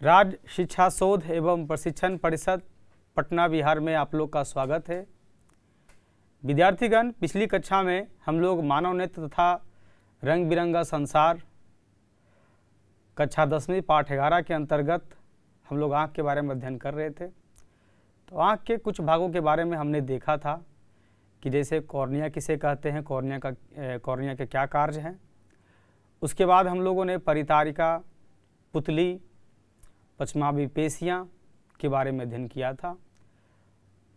राज्य शिक्षा शोध एवं प्रशिक्षण परिषद पटना बिहार में आप लोग का स्वागत है। विद्यार्थीगण, पिछली कक्षा में हम लोग मानव नेत्र तथा रंग बिरंगा संसार कक्षा 10वीं पाठ 11 के अंतर्गत हम लोग आँख के बारे में अध्ययन कर रहे थे। तो आँख के कुछ भागों के बारे में हमने देखा था कि जैसे कॉर्निया किसे कहते हैं, कॉर्निया के क्या कार्य हैं। उसके बाद हम लोगों ने परितारिका, पुतली, पश्चमावी पेशियाँ के बारे में अध्ययन किया था।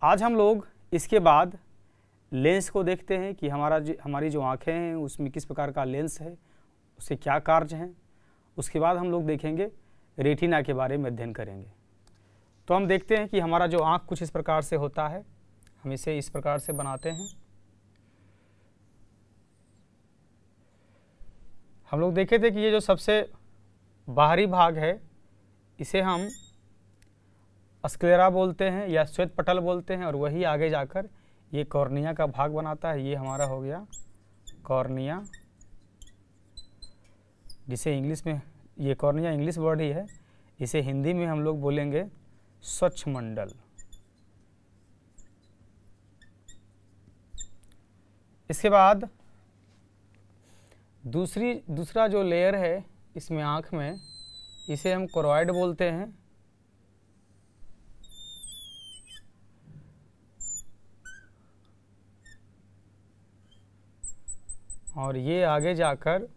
आज हम लोग इसके बाद लेंस को देखते हैं कि हमारी जो आँखें हैं उसमें किस प्रकार का लेंस है, उससे क्या कार्य हैं। उसके बाद हम लोग देखेंगे रेटिना के बारे में अध्ययन करेंगे। तो हम देखते हैं कि हमारा जो आँख कुछ इस प्रकार से होता है। हम इसे इस प्रकार से बनाते हैं। हम लोग देखे थे कि ये जो सबसे बाहरी भाग है इसे हम स्क्लेरा बोलते हैं या श्वेत पटल बोलते हैं, और वही आगे जाकर ये कॉर्निया का भाग बनाता है। ये हमारा हो गया कॉर्निया, जिसे इंग्लिश में, ये कॉर्निया इंग्लिश वर्ड ही है, इसे हिंदी में हम लोग बोलेंगे स्वच्छ मंडल। इसके बाद दूसरा जो लेयर है इसमें आँख में, इसे हम कोरोइड बोलते हैं। और ये आगे जाकर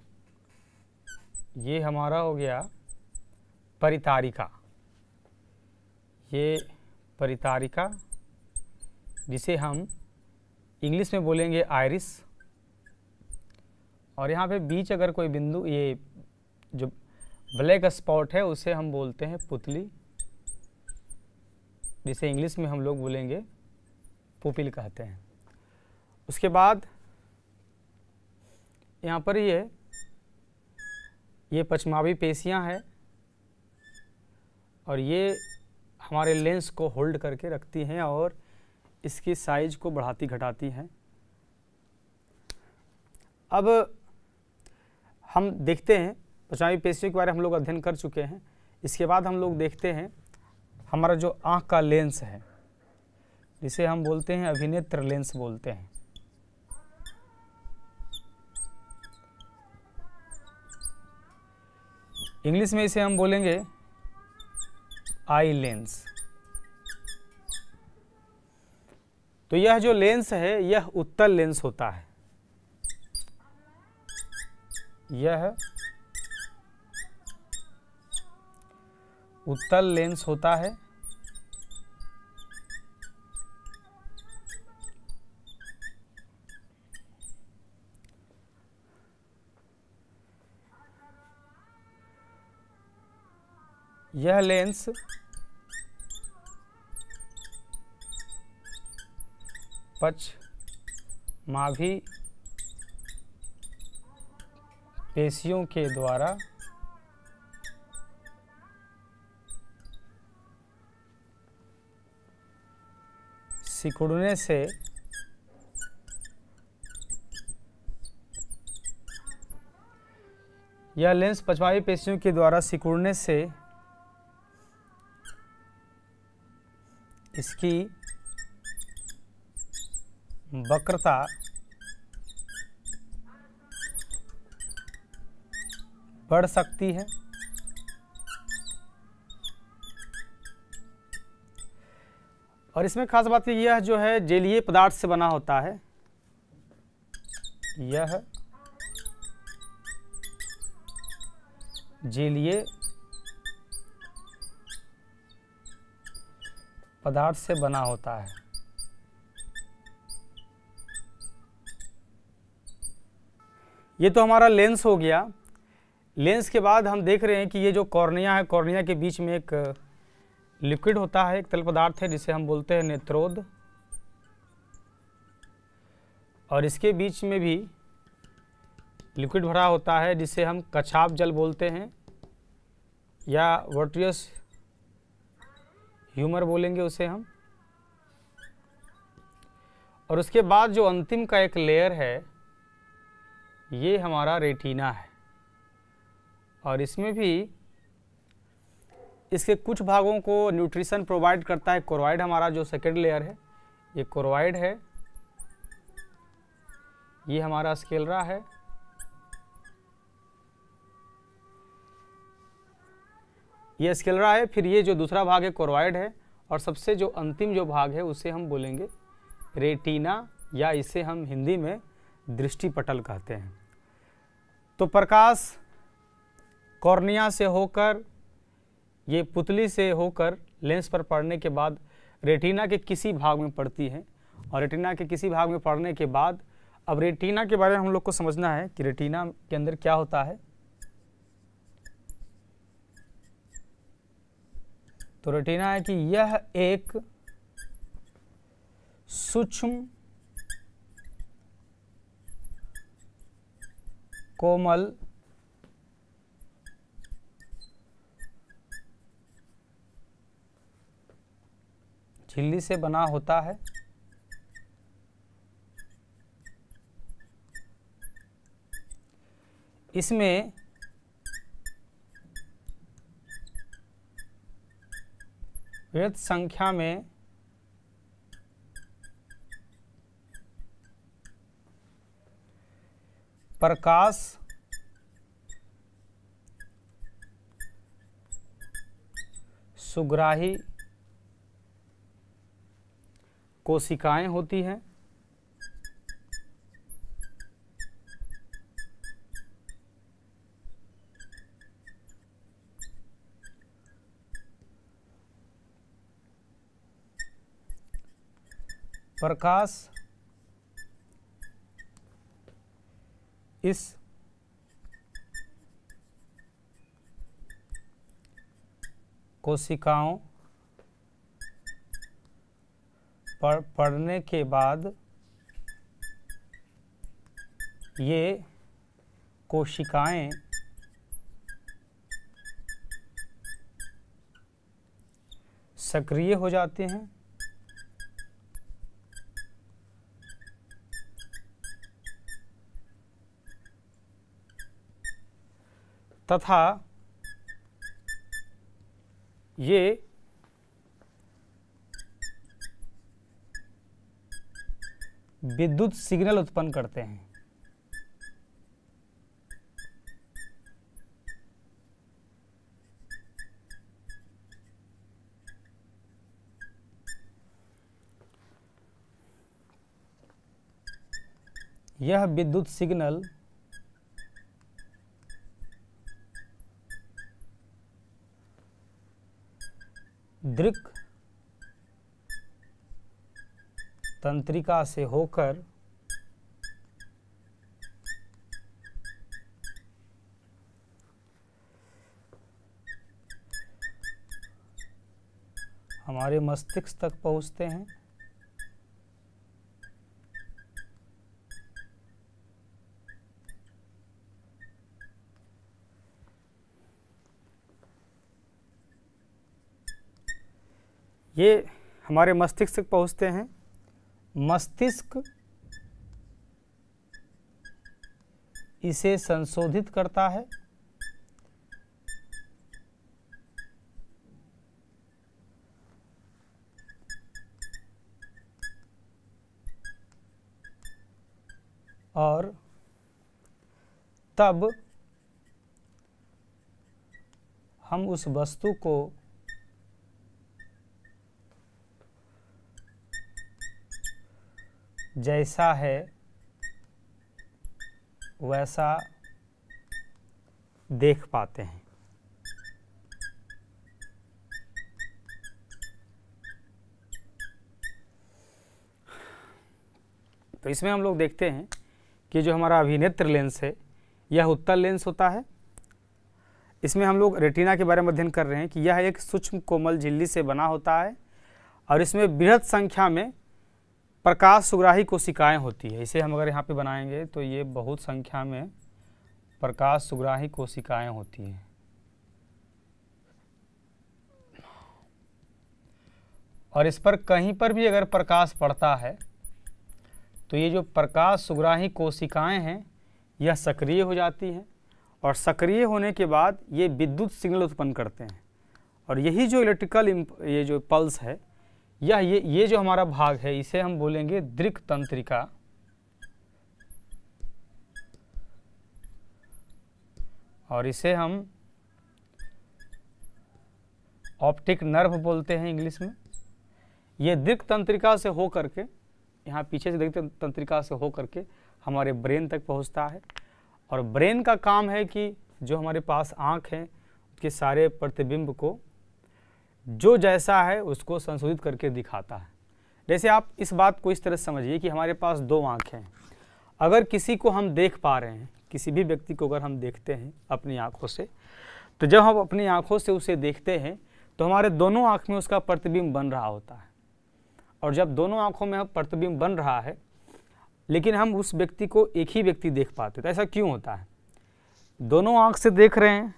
ये हमारा हो गया परितारिका। ये परितारिका, जिसे हम इंग्लिश में बोलेंगे आइरिस। और यहाँ पे बीच अगर कोई बिंदु, ये जो ब्लैक स्पॉट है उसे हम बोलते हैं पुतली, जिसे इंग्लिश में हम लोग बोलेंगे पुपिल कहते हैं। उसके बाद यहाँ पर ये पश्चमावी पेशियाँ हैं और ये हमारे लेंस को होल्ड करके रखती हैं और इसकी साइज को बढ़ाती घटाती हैं। अब हम देखते हैं, पश्चमावी पेशियों के बारे में हम लोग अध्ययन कर चुके हैं। इसके बाद हम लोग देखते हैं हमारा जो आँख का लेंस है, जिसे हम बोलते हैं अभिनेत्र लेंस बोलते हैं। इंग्लिश में इसे हम बोलेंगे आई लेंस। तो यह जो लेंस है यह उत्तल लेंस होता है। यह उत्तल लेंस होता है। यह लेंस पश्चमावी पेशियों के द्वारा सिकुड़ने से यह लेंस पश्चमावी पेशियों के द्वारा सिकुड़ने से इसकी वक्रता बढ़ सकती है। और इसमें खास बात यह जो है जेलीय पदार्थ से बना होता है। यह जेलीय पदार्थ से बना होता है। ये तो हमारा लेंस हो गया। लेंस के बाद हम देख रहे हैं कि ये जो कॉर्निया है, कॉर्निया के बीच में एक लिक्विड होता है, एक तरल पदार्थ है जिसे हम बोलते हैं नेत्रोद। और इसके बीच में भी लिक्विड भरा होता है जिसे हम कछाप जल बोलते हैं या वर्टियस ह्यूमर बोलेंगे उसे हम। और उसके बाद जो अंतिम का एक लेयर है ये हमारा रेटिना है। और इसमें भी इसके कुछ भागों को न्यूट्रिशन प्रोवाइड करता है कोरोइड, हमारा जो सेकेंड लेयर है ये कोरोइड है, ये हमारा स्क्लेरा है, ये स्क्लेरा है, फिर ये जो दूसरा भाग है कोरोइड है, और सबसे जो अंतिम जो भाग है उसे हम बोलेंगे रेटिना, या इसे हम हिंदी में दृष्टिपटल कहते हैं। तो प्रकाश कॉर्निया से होकर, ये पुतली से होकर लेंस पर पड़ने के बाद रेटिना के किसी भाग में पड़ती है, और रेटिना के किसी भाग में पड़ने के बाद अब रेटिना के बारे में हम लोग को समझना है कि रेटिना के अंदर क्या होता है। तो रेटिना है कि यह एक सूक्ष्म कोमल झिल्ली से बना होता है, इसमें वृहत संख्या में प्रकाश सुग्राही कोशिकाएं होती हैं, प्रकाश इस कोशिकाओं पर पड़ने के बाद ये कोशिकाएं सक्रिय हो जाते हैं, तथा ये विद्युत सिग्नल उत्पन्न करते हैं। यह विद्युत सिग्नल दृक् तंत्रिका से होकर हमारे मस्तिष्क तक पहुंचते हैं, ये हमारे मस्तिष्क तक पहुंचते हैं। मस्तिष्क इसे संशोधित करता है, और तब हम उस वस्तु को जैसा है वैसा देख पाते हैं। तो इसमें हम लोग देखते हैं कि जो हमारा अभिनेत्र लेंस है यह उत्तल लेंस होता है। इसमें हम लोग रेटिना के बारे में अध्ययन कर रहे हैं कि यह एक सूक्ष्म कोमल झिल्ली से बना होता है और इसमें बृहत संख्या में प्रकाश सुग्राही कोशिकाएं होती है। इसे हम अगर यहाँ पे बनाएंगे तो ये बहुत संख्या में प्रकाश सुग्राही कोशिकाएं होती हैं। और इस पर कहीं पर भी अगर प्रकाश पड़ता है तो ये जो प्रकाश सुग्राही कोशिकाएं हैं यह सक्रिय हो जाती हैं और सक्रिय होने के बाद ये विद्युत सिग्नल उत्पन्न करते हैं और यही जो इलेक्ट्रिकल ये जो पल्स है, ये जो हमारा भाग है, इसे हम बोलेंगे दृक् तंत्रिका, और इसे हम ऑप्टिक नर्व बोलते हैं इंग्लिश में। ये दृक् तंत्रिका से हो करके, यहाँ पीछे से दृक् तंत्रिका से हो करके हमारे ब्रेन तक पहुँचता है। और ब्रेन का काम है कि जो हमारे पास आँख है उसके सारे प्रतिबिंब को जो जैसा है उसको संशोधित करके दिखाता है। जैसे आप इस बात को इस तरह समझिए कि हमारे पास दो आँखें हैं। अगर किसी को हम देख पा रहे हैं, किसी भी व्यक्ति को अगर हम देखते हैं अपनी आँखों से, तो जब हम अपनी आँखों से उसे देखते हैं तो हमारे दोनों आँख में उसका प्रतिबिंब बन रहा होता है। और जब दोनों आँखों में प्रतिबिंब बन रहा है लेकिन हम उस व्यक्ति को एक ही व्यक्ति देख पाते, तो ऐसा क्यों होता है? दोनों आँख से देख रहे हैं,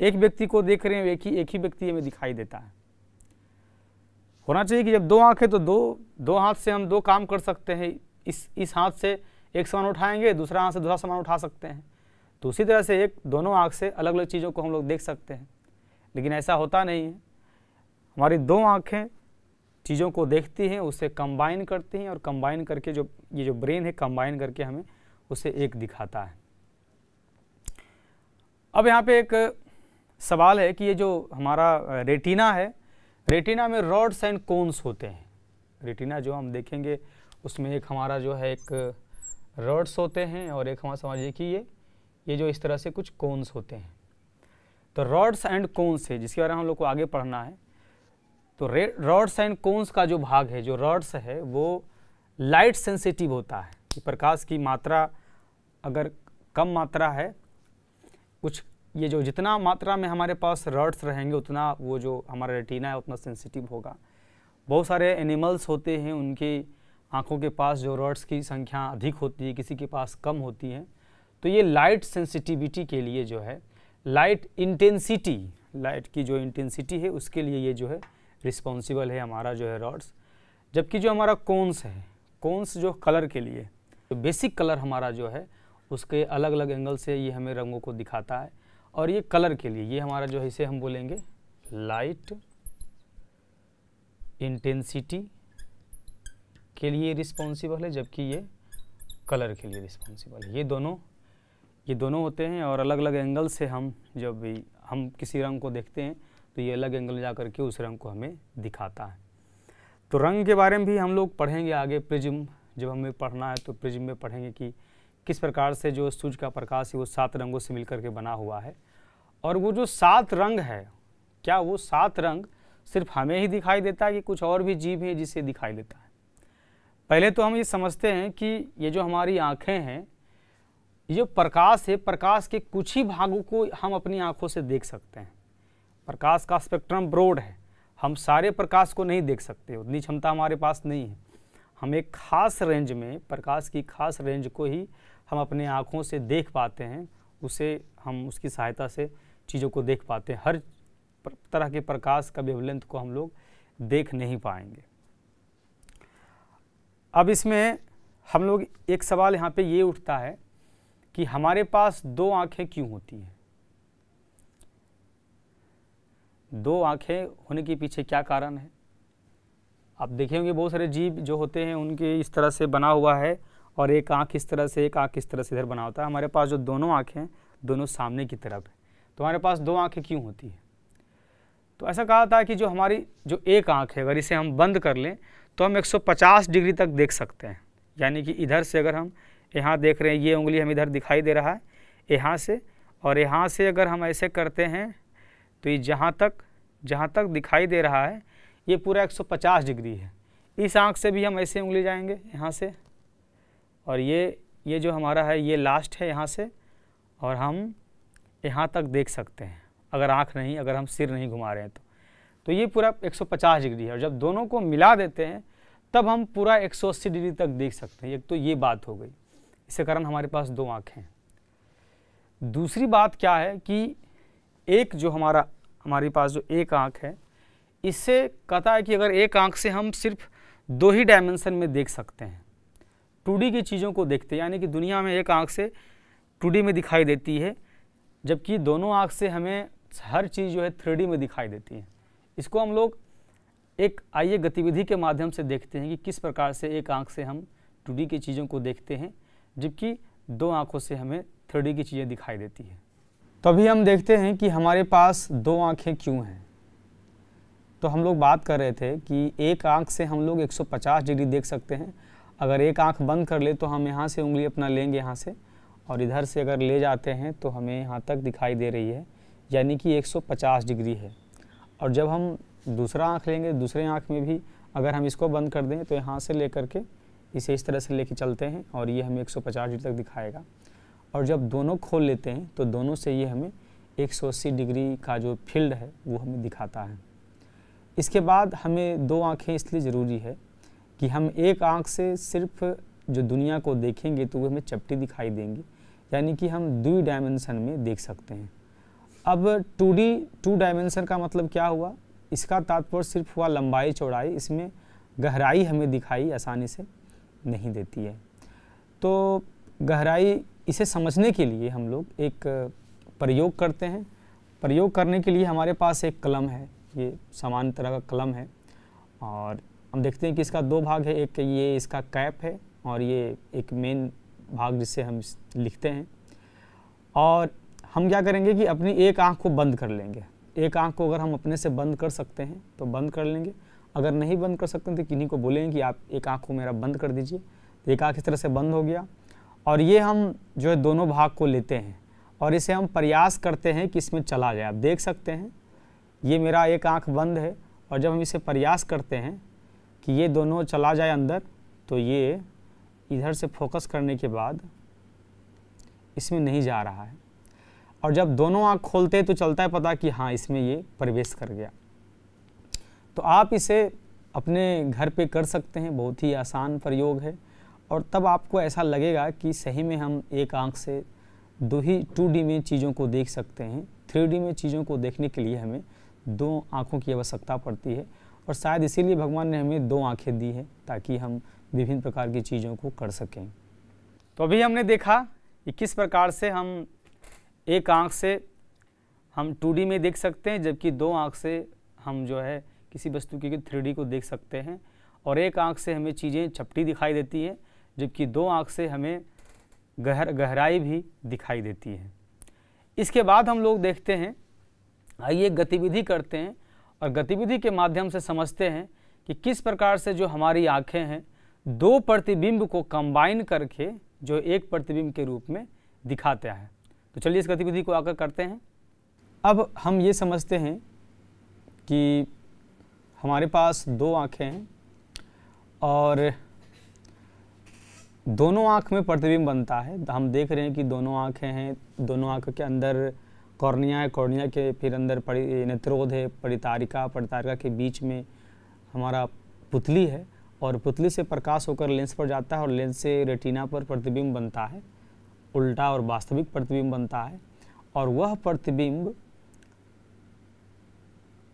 एक व्यक्ति को देख रहे हैं, एक ही व्यक्ति हमें दिखाई देता है। होना चाहिए कि जब दो आँख है तो दो हाथ से हम दो काम कर सकते हैं। इस हाथ से एक सामान उठाएंगे, दूसरा हाथ से दूसरा सामान उठा सकते हैं। तो उसी तरह से दोनों आँख से अलग अलग चीज़ों को हम लोग देख सकते हैं, लेकिन ऐसा होता नहीं है। हमारी दो आँखें चीज़ों को देखती हैं, उसे कंबाइन करती हैं, और कंबाइन करके ये जो ब्रेन है कंबाइन करके हमें उसे एक दिखाता है। अब यहाँ पे एक सवाल है कि ये जो हमारा रेटिना है, रेटिना में रॉड्स एंड कोन्स होते हैं। रेटिना जो हम देखेंगे उसमें एक हमारा जो है एक रॉड्स होते हैं और एक हमारा समझिए कि ये जो इस तरह से कुछ कोन्स होते हैं। तो रॉड्स एंड कोन्स है जिसके बारे में हम लोग को आगे पढ़ना है। तो रॉड्स एंड कोन्स का जो भाग है, जो रॉड्स है, वो लाइट सेंसिटिव होता है कि प्रकाश की मात्रा अगर कम मात्रा है, कुछ ये जो जितना मात्रा में हमारे पास रॉड्स रहेंगे उतना वो जो हमारा रेटिना है उतना सेंसिटिव होगा। बहुत सारे एनिमल्स होते हैं, उनकी आँखों के पास जो रॉड्स की संख्या अधिक होती है, किसी के पास कम होती है। तो ये लाइट सेंसिटिविटी के लिए जो है लाइट इंटेंसिटी, लाइट की जो इंटेंसिटी है उसके लिए ये जो है रिस्पॉन्सिबल है हमारा जो है रॉड्स। जबकि जो हमारा कोन्स है, कोन्स जो कलर के लिए, तो बेसिक कलर हमारा जो है उसके अलग अलग एंगल से ये हमें रंगों को दिखाता है। और ये कलर के लिए, ये हमारा जो है इसे हम बोलेंगे लाइट इंटेंसिटी के लिए रिस्पॉन्सिबल है, जबकि ये कलर के लिए रिस्पॉन्सिबल है। ये दोनों होते हैं और अलग अलग एंगल से जब भी हम किसी रंग को देखते हैं तो ये अलग एंगल जा करके उस रंग को हमें दिखाता है। तो रंग के बारे में भी हम लोग पढ़ेंगे आगे। प्रिज्म जब हमें पढ़ना है तो प्रिज्म में पढ़ेंगे कि किस प्रकार से जो सूर्य का प्रकाश है वो 7 रंगों से मिलकर के बना हुआ है। और वो जो 7 रंग है, क्या वो 7 रंग सिर्फ हमें ही दिखाई देता है कि कुछ और भी जीव है जिसे दिखाई देता है? पहले तो हम ये समझते हैं कि ये जो हमारी आँखें हैं, ये जो प्रकाश है, प्रकाश के कुछ ही भागों को हम अपनी आँखों से देख सकते हैं। प्रकाश का स्पेक्ट्रम ब्रॉड है, हम सारे प्रकाश को नहीं देख सकते, उतनी क्षमता हमारे पास नहीं है। हम एक खास रेंज में, प्रकाश की खास रेंज को ही हम अपने आँखों से देख पाते हैं, उसे हम उसकी सहायता से चीज़ों को देख पाते हैं। हर तरह के प्रकाश का वेवलेंथ को हम लोग देख नहीं पाएंगे। अब इसमें हम लोग एक सवाल यहाँ पे ये उठता है कि हमारे पास 2 आँखें क्यों होती हैं? 2 आँखें होने के पीछे क्या कारण है? आप देखेंगे बहुत सारे जीव जो होते हैं उनके इस तरह से बना हुआ है और एक आँख इस तरह से, एक आँख इस तरह से इधर बना होता है। हमारे पास जो दोनों आँखें हैं दोनों सामने की तरफ है। तो हमारे पास 2 आँखें क्यों होती हैं? तो ऐसा कहा था कि जो हमारी जो एक आँख है, अगर इसे हम बंद कर लें तो हम 150 डिग्री तक देख सकते हैं। यानी कि इधर से अगर हम यहाँ देख रहे हैं, ये उंगली हम इधर दिखाई दे रहा है यहाँ से, और यहाँ से अगर हम ऐसे करते हैं तो ये जहाँ तक दिखाई दे रहा है ये पूरा 150 डिग्री है। इस आँख से भी हम ऐसे उंगली जाएंगे यहाँ से, और ये जो हमारा है ये लास्ट है यहाँ से, और हम यहाँ तक देख सकते हैं अगर हम सिर नहीं घुमा रहे हैं तो ये पूरा 150 डिग्री है। और जब दोनों को मिला देते हैं तब हम पूरा 180 डिग्री तक देख सकते हैं। एक तो ये बात हो गई, इसके कारण हमारे पास 2 आँखें हैं। दूसरी बात क्या है कि एक जो हमारे पास जो एक आँख है, इससे कहता है कि अगर एक आँख से हम सिर्फ 2 ही डायमेंशन में देख सकते हैं, 2D की चीज़ों को देखते हैं, यानी कि दुनिया में एक आँख से 2D में दिखाई देती है, जबकि दोनों आँख से हमें हर चीज़ जो है 3D में दिखाई देती है। इसको हम लोग एक आइए गतिविधि के माध्यम से देखते हैं कि किस प्रकार से एक आँख से हम 2D की चीज़ों को देखते हैं, जबकि 2 आँखों से हमें 3D की चीज़ें दिखाई देती हैं। तो अभी हम देखते हैं कि हमारे पास 2 आँखें क्यों हैं। तो हम लोग बात कर रहे थे कि एक आँख से हम लोग 150 डिग्री देख सकते हैं। अगर एक आँख बंद कर ले तो हम यहाँ से उंगली अपना लेंगे यहाँ से, और इधर से अगर ले जाते हैं तो हमें यहाँ तक दिखाई दे रही है, यानी कि 150 डिग्री है। और जब हम दूसरा आँख लेंगे, दूसरे आँख में भी अगर हम इसको बंद कर दें तो यहाँ से लेकर के इसे इस तरह से लेके चलते हैं और ये हमें 150 डिग्री तक दिखाएगा। और जब दोनों खोल लेते हैं तो दोनों से ये हमें 180 डिग्री का जो फील्ड है वो हमें दिखाता है। इसके बाद हमें 2 आँखें इसलिए ज़रूरी है कि हम एक आँख से सिर्फ जो दुनिया को देखेंगे तो वो हमें चपटी दिखाई देंगी, यानी कि हम 2 डायमेंशन में देख सकते हैं। अब 2 डायमेंशन का मतलब क्या हुआ? इसका तात्पर्य सिर्फ हुआ लंबाई चौड़ाई, इसमें गहराई हमें दिखाई आसानी से नहीं देती है। तो गहराई इसे समझने के लिए हम लोग एक प्रयोग करते हैं। प्रयोग करने के लिए हमारे पास एक कलम है, ये सामान्य तरह का कलम है, और हम देखते हैं कि इसका 2 भाग है। एक ये इसका कैप है और ये एक मेन भाग जिससे हम लिखते हैं। और हम क्या करेंगे कि अपनी एक आँख को बंद कर लेंगे। एक आँख को अगर हम अपने से बंद कर सकते हैं तो बंद कर लेंगे, अगर नहीं बंद कर सकते तो किन्हीं को बोलेंगे कि आप एक आँख को मेरा बंद कर दीजिए। तो एक आँख इस तरह से बंद हो गया, और ये हम जो है दोनों भाग को लेते हैं और इसे हम प्रयास करते हैं कि इसमें चला जाए। आप देख सकते हैं ये मेरा एक आँख बंद है, और जब हम इसे प्रयास करते हैं कि ये दोनों चला जाए अंदर, तो ये इधर से फोकस करने के बाद इसमें नहीं जा रहा है। और जब दोनों आँख खोलते हैं तो चलता है पता कि हाँ इसमें ये प्रवेश कर गया। तो आप इसे अपने घर पे कर सकते हैं, बहुत ही आसान प्रयोग है। और तब आपको ऐसा लगेगा कि सही में हम एक आँख से 2D में चीज़ों को देख सकते हैं। 3D में चीज़ों को देखने के लिए हमें 2 आँखों की आवश्यकता पड़ती है, और शायद इसीलिए भगवान ने हमें 2 आँखें दी है ताकि हम विभिन्न प्रकार की चीज़ों को कर सकें। तो अभी हमने देखा कि किस प्रकार से हम एक आँख से हम 2D में देख सकते हैं, जबकि 2 आँख से हम जो है किसी वस्तु की 3D को देख सकते हैं। और एक आँख से हमें चीज़ें चपटी दिखाई देती है, जबकि 2 आँख से हमें गहराई भी दिखाई देती है। इसके बाद हम लोग देखते हैं, आइए गतिविधि करते हैं और गतिविधि के माध्यम से समझते हैं कि किस प्रकार से जो हमारी आँखें हैं 2 प्रतिबिंब को कंबाइन करके जो एक प्रतिबिंब के रूप में दिखाता है। तो चलिए इस गतिविधि को आकर करते हैं। अब हम ये समझते हैं कि हमारे पास 2 आँखें हैं और दोनों आँख में प्रतिबिंब बनता है। हम देख रहे हैं कि दोनों आँखें हैं, दोनों आँखों के अंदर कॉर्निया है, कॉर्निया के फिर अंदर नेत्रोध है, परितारिका, परितारिका के बीच में हमारा पुतली है, और पुतली से प्रकाश होकर लेंस पर जाता है और लेंस से रेटिना पर प्रतिबिंब बनता है, उल्टा और वास्तविक प्रतिबिंब बनता है। और वह प्रतिबिंब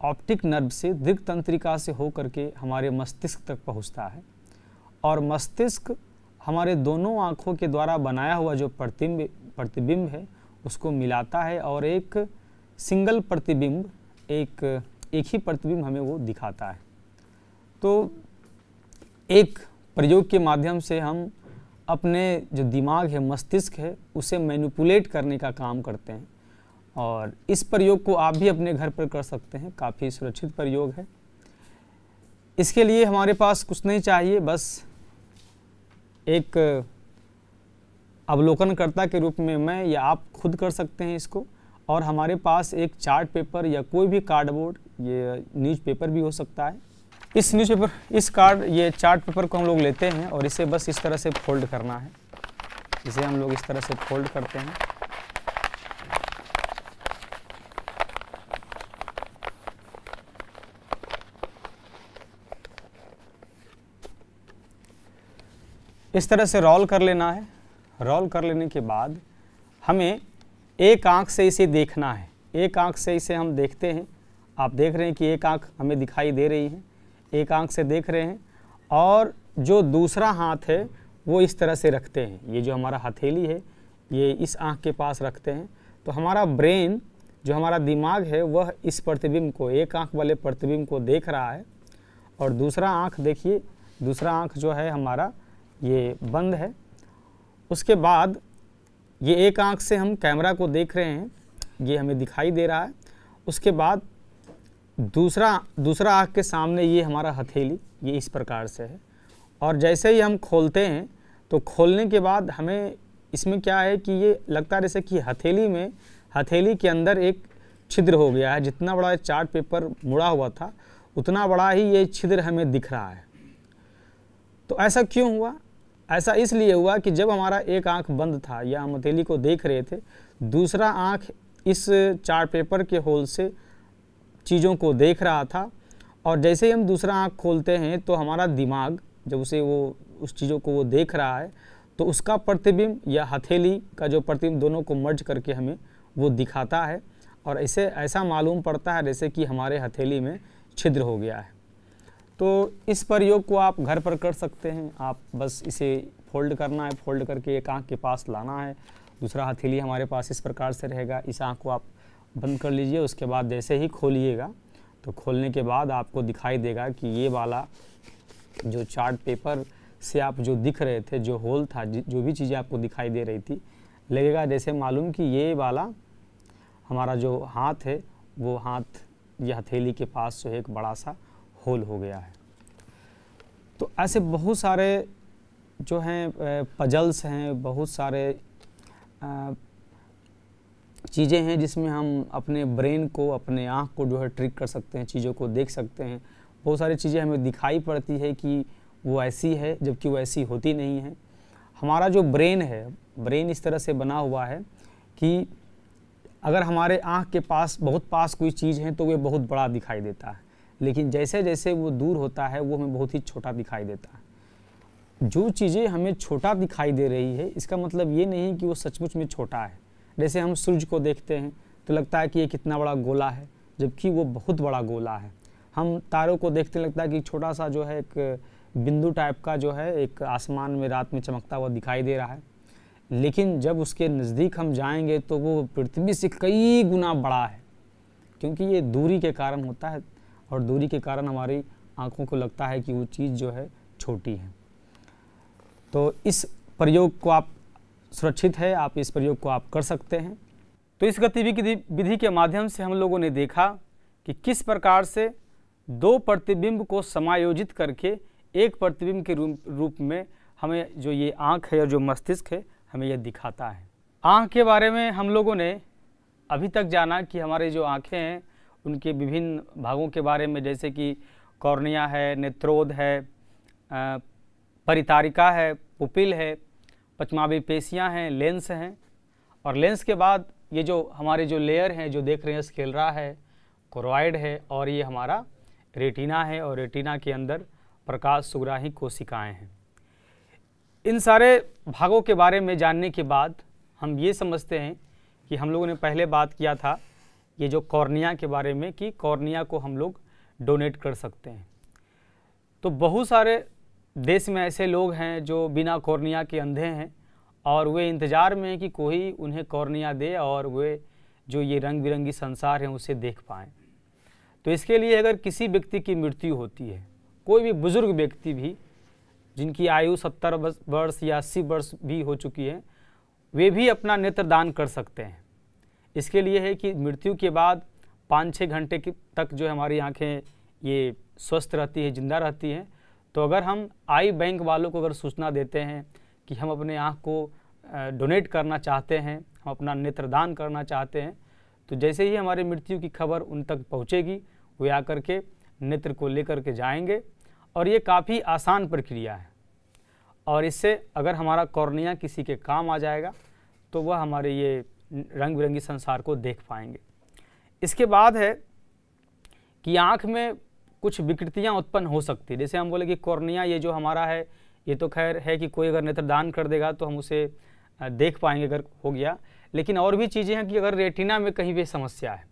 ऑप्टिक नर्व से दीर्घ तंत्रिका से होकर के हमारे मस्तिष्क तक पहुंचता है, और मस्तिष्क हमारे दोनों आँखों के द्वारा बनाया हुआ जो प्रतिबिंब है उसको मिलाता है, और एक सिंगल प्रतिबिंब एक ही प्रतिबिंब हमें वो दिखाता है। तो एक प्रयोग के माध्यम से हम अपने जो दिमाग है, मस्तिष्क है, उसे मैनिपुलेट करने का काम करते हैं, और इस प्रयोग को आप भी अपने घर पर कर सकते हैं। काफ़ी सुरक्षित प्रयोग है। इसके लिए हमारे पास कुछ नहीं चाहिए, बस एक अवलोकनकर्ता के रूप में मैं या आप खुद कर सकते हैं इसको। और हमारे पास एक चार्ट पेपर या कोई भी कार्डबोर्ड, ये न्यूज़पेपर भी हो सकता है। ये चार्ट पेपर को हम लोग लेते हैं और इसे बस इस तरह से फोल्ड करना है। इसे हम लोग इस तरह से फोल्ड करते हैं। इस तरह से रोल कर लेना है। रोल कर लेने के बाद हमें एक आँख से इसे देखना है। एक आँख से इसे हम देखते हैं। आप देख रहे हैं कि एक आँख हमें दिखाई दे रही है, एक आँख से देख रहे हैं, और जो दूसरा हाथ है वो इस तरह से रखते हैं। ये जो हमारा हथेली है ये इस आँख के पास रखते हैं। तो हमारा ब्रेन जो हमारा दिमाग है वह इस प्रतिबिंब को, एक आँख वाले प्रतिबिंब को देख रहा है, और दूसरा आँख देखिए, दूसरा आँख जो है हमारा ये बंद है। उसके बाद ये एक आँख से हम कैमरा को देख रहे हैं, ये हमें दिखाई दे रहा है। उसके बाद दूसरा आँख के सामने ये हमारा हथेली, ये इस प्रकार से है। और जैसे ही हम खोलते हैं तो खोलने के बाद हमें इसमें क्या है कि ये लगता है जैसे कि हथेली के अंदर एक छिद्र हो गया है। जितना बड़ा चार्ट पेपर मुड़ा हुआ था उतना बड़ा ही ये छिद्र हमें दिख रहा है। तो ऐसा क्यों हुआ? ऐसा इसलिए हुआ कि जब हमारा एक आँख बंद था या हम हथेली को देख रहे थे, दूसरा आँख इस चार्ट पेपर के होल से चीज़ों को देख रहा था। और जैसे ही हम दूसरा आँख खोलते हैं तो हमारा दिमाग जब उस चीज़ों को वो देख रहा है तो उसका प्रतिबिंब या हथेली का जो प्रतिबिंब दोनों को मर्ज करके हमें वो दिखाता है। और ऐसा मालूम पड़ता है जैसे कि हमारे हथेली में छिद्र हो गया है। तो इस प्रयोग को आप घर पर कर सकते हैं। आप बस इसे फोल्ड करना है, फोल्ड करके एक आँख के पास लाना है, दूसरा हथेली हमारे पास इस प्रकार से रहेगा। इस आँख को आप बंद कर लीजिए। उसके बाद जैसे ही खोलिएगा तो खोलने के बाद आपको दिखाई देगा कि ये वाला जो चार्ट पेपर से आप जो दिख रहे थे, जो होल था, जो भी चीज़ें आपको दिखाई दे रही थी, लगेगा जैसे मालूम कि ये वाला हमारा जो हाथ है वो हाथ या हथेली के पास जो है एक बड़ा सा होल हो गया है। तो ऐसे बहुत सारे जो हैं पजल्स हैं, बहुत सारे चीज़ें हैं जिसमें हम अपने ब्रेन को, अपने आँख को जो है ट्रिक कर सकते हैं, चीज़ों को देख सकते हैं। बहुत सारी चीज़ें हमें दिखाई पड़ती है कि वो ऐसी है जबकि वो ऐसी होती नहीं है। हमारा जो ब्रेन है, ब्रेन इस तरह से बना हुआ है कि अगर हमारे आँख के पास बहुत पास कोई चीज़ है तो वो बहुत बड़ा दिखाई देता है, लेकिन जैसे जैसे वो दूर होता है वो हमें बहुत ही छोटा दिखाई देता है। जो चीज़ें हमें छोटा दिखाई दे रही है इसका मतलब ये नहीं कि वो सचमुच में छोटा है। जैसे हम सूरज को देखते हैं तो लगता है कि ये कितना बड़ा गोला है, जबकि वो बहुत बड़ा गोला है। हम तारों को देखते लगता है कि छोटा सा जो है एक बिंदु टाइप का जो है एक आसमान में रात में चमकता हुआ दिखाई दे रहा है, लेकिन जब उसके नज़दीक हम जाएंगे तो वो पृथ्वी से कई गुना बड़ा है, क्योंकि ये दूरी के कारण होता है और दूरी के कारण हमारी आँखों को लगता है कि वो चीज़ जो है छोटी है। तो इस प्रयोग को आप सुरक्षित है, आप इस प्रयोग को आप कर सकते हैं। तो इस गतिविधि के माध्यम से हम लोगों ने देखा कि किस प्रकार से दो प्रतिबिंब को समायोजित करके एक प्रतिबिंब के रूप में हमें जो ये आँख है और जो मस्तिष्क है हमें यह दिखाता है। आँख के बारे में हम लोगों ने अभी तक जाना कि हमारे जो आँखें हैं उनके विभिन्न भागों के बारे में, जैसे कि कॉर्निया है, नेत्रोद है, परितारिका है, पुपिल है, पचमावी पेशियाँ हैं, लेंस हैं। और लेंस के बाद ये जो हमारे जो लेयर हैं जो देख रहे हैं, स्क्लेरा है, कोरोइड है, और ये हमारा रेटिना है, और रेटिना के अंदर प्रकाश सुग्राही कोशिकाएं हैं। इन सारे भागों के बारे में जानने के बाद हम ये समझते हैं कि हम लोगों ने पहले बात किया था ये जो कॉर्निया के बारे में कि कॉर्निया को हम लोग डोनेट कर सकते हैं। तो बहुत सारे देश में ऐसे लोग हैं जो बिना कॉर्निया के अंधे हैं और वे इंतज़ार में हैं कि कोई उन्हें कॉर्निया दे और वे जो ये रंग बिरंगी संसार है उसे देख पाएँ। तो इसके लिए अगर किसी व्यक्ति की मृत्यु होती है, कोई भी बुज़ुर्ग व्यक्ति भी जिनकी आयु 70 वर्ष या 80 वर्ष भी हो चुकी है, वे भी अपना नेत्र दान कर सकते हैं। इसके लिए है कि मृत्यु के बाद 5-6 घंटे तक जो हमारी आंखें ये स्वस्थ रहती है, जिंदा रहती हैं। तो अगर हम आई बैंक वालों को अगर सूचना देते हैं कि हम अपने आँख को डोनेट करना चाहते हैं, हम अपना नेत्रदान करना चाहते हैं, तो जैसे ही हमारी मृत्यु की खबर उन तक पहुँचेगी वे आकर के नेत्र को लेकर के जाएंगे। और ये काफ़ी आसान प्रक्रिया है, और इससे अगर हमारा कॉर्निया किसी के काम आ जाएगा तो वह हमारे ये रंग बिरंगी संसार को देख पाएंगे। इसके बाद है कि आँख में कुछ विकृतियाँ उत्पन्न हो सकती है। जैसे हम बोले कि कॉर्निया ये जो हमारा है ये तो खैर है कि कोई अगर नेत्रदान कर देगा तो हम उसे देख पाएंगे अगर हो गया, लेकिन और भी चीज़ें हैं कि अगर रेटिना में कहीं भी समस्या है,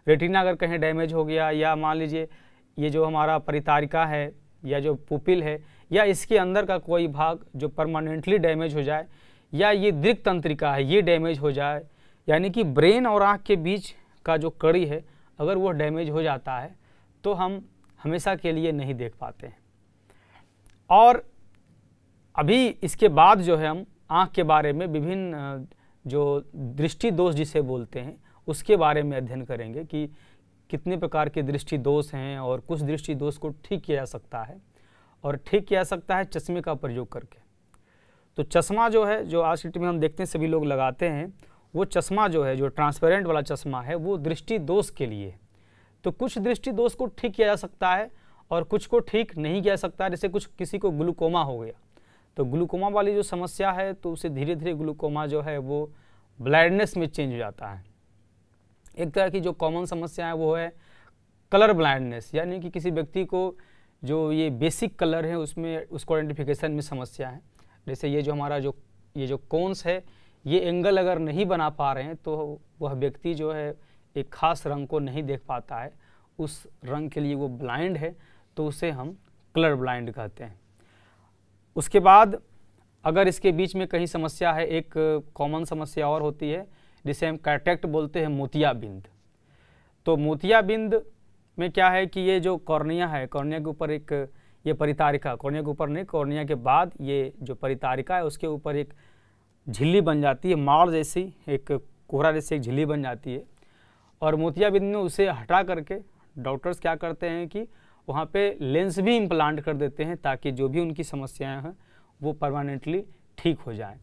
रेटिना अगर कहीं डैमेज हो गया, या मान लीजिए ये जो हमारा परितारिका है या जो पुपिल है या इसके अंदर का कोई भाग जो परमानेंटली डैमेज हो जाए, या ये दृक् तंत्रिका है ये डैमेज हो जाए, यानी कि ब्रेन और आँख के बीच का जो कड़ी है अगर वो डैमेज हो जाता है तो हम हमेशा के लिए नहीं देख पाते हैं। और अभी इसके बाद जो है हम आँख के बारे में विभिन्न जो दृष्टि दोष जिसे बोलते हैं उसके बारे में अध्ययन करेंगे कि कितने प्रकार के दृष्टि दोष हैं और कुछ दृष्टि दोष को ठीक किया जा सकता है और ठीक किया जा सकता है चश्मे का प्रयोग करके। तो चश्मा जो है, जो आज की डेट में हम देखते हैं सभी लोग लगाते हैं, वो चश्मा जो है, जो ट्रांसपेरेंट वाला चश्मा है, वो दृष्टि दोष के लिए। तो कुछ दृष्टि दोष को ठीक किया जा सकता है और कुछ को ठीक नहीं किया जा सकता। जैसे कुछ किसी को ग्लूकोमा हो गया, तो ग्लूकोमा वाली जो समस्या है तो उसे धीरे धीरे ग्लूकोमा जो है वो ब्लाइंडनेस में चेंज हो जाता है। एक तरह की जो कॉमन समस्या है वो है कलर ब्लाइंडनेस, यानी कि किसी व्यक्ति को जो ये बेसिक कलर है उसमें उसको आइडेंटिफिकेशन में समस्या है। जैसे ये जो हमारा ये जो कोन्स है, ये एंगल अगर नहीं बना पा रहे हैं तो वह व्यक्ति जो है एक खास रंग को नहीं देख पाता है, उस रंग के लिए वो ब्लाइंड है, तो उसे हम कलर ब्लाइंड कहते हैं। उसके बाद अगर इसके बीच में कहीं समस्या है, एक कॉमन समस्या और होती है जिसे हम कैटरेक्ट बोलते हैं, मोतियाबिंद। तो मोतियाबिंद में क्या है कि ये जो कॉर्निया है, कॉर्निया के ऊपर एक ये परितारिका, कॉर्निया के ऊपर नहीं, कॉर्निया के बाद ये जो परितारिका है उसके ऊपर एक झिल्ली बन जाती है, माड़ जैसी, एक कोहरा जैसी एक झिल्ली बन जाती है। और मोतियाबिंद में उसे हटा करके डॉक्टर्स क्या करते हैं कि वहाँ पे लेंस भी इम्प्लांट कर देते हैं ताकि जो भी उनकी समस्याएं हैं वो परमानेंटली ठीक हो जाए।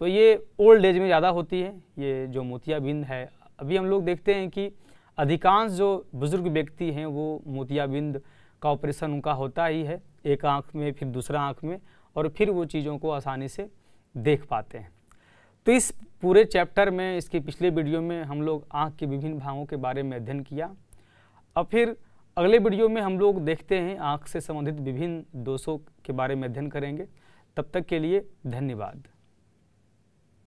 तो ये ओल्ड एज में ज़्यादा होती है ये जो मोतियाबिंद है। अभी हम लोग देखते हैं कि अधिकांश जो बुज़ुर्ग व्यक्ति हैं वो मोतियाबिंद का ऑपरेशन उनका होता ही है, एक आँख में फिर दूसरा आँख में, और फिर वो चीज़ों को आसानी से देख पाते हैं। तो इस पूरे चैप्टर में, इसके पिछले वीडियो में हम लोग आँख के विभिन्न भागों के बारे में अध्ययन किया। अब फिर अगले वीडियो में हम लोग देखते हैं आँख से संबंधित विभिन्न दोषों के बारे में अध्ययन करेंगे। तब तक के लिए धन्यवाद।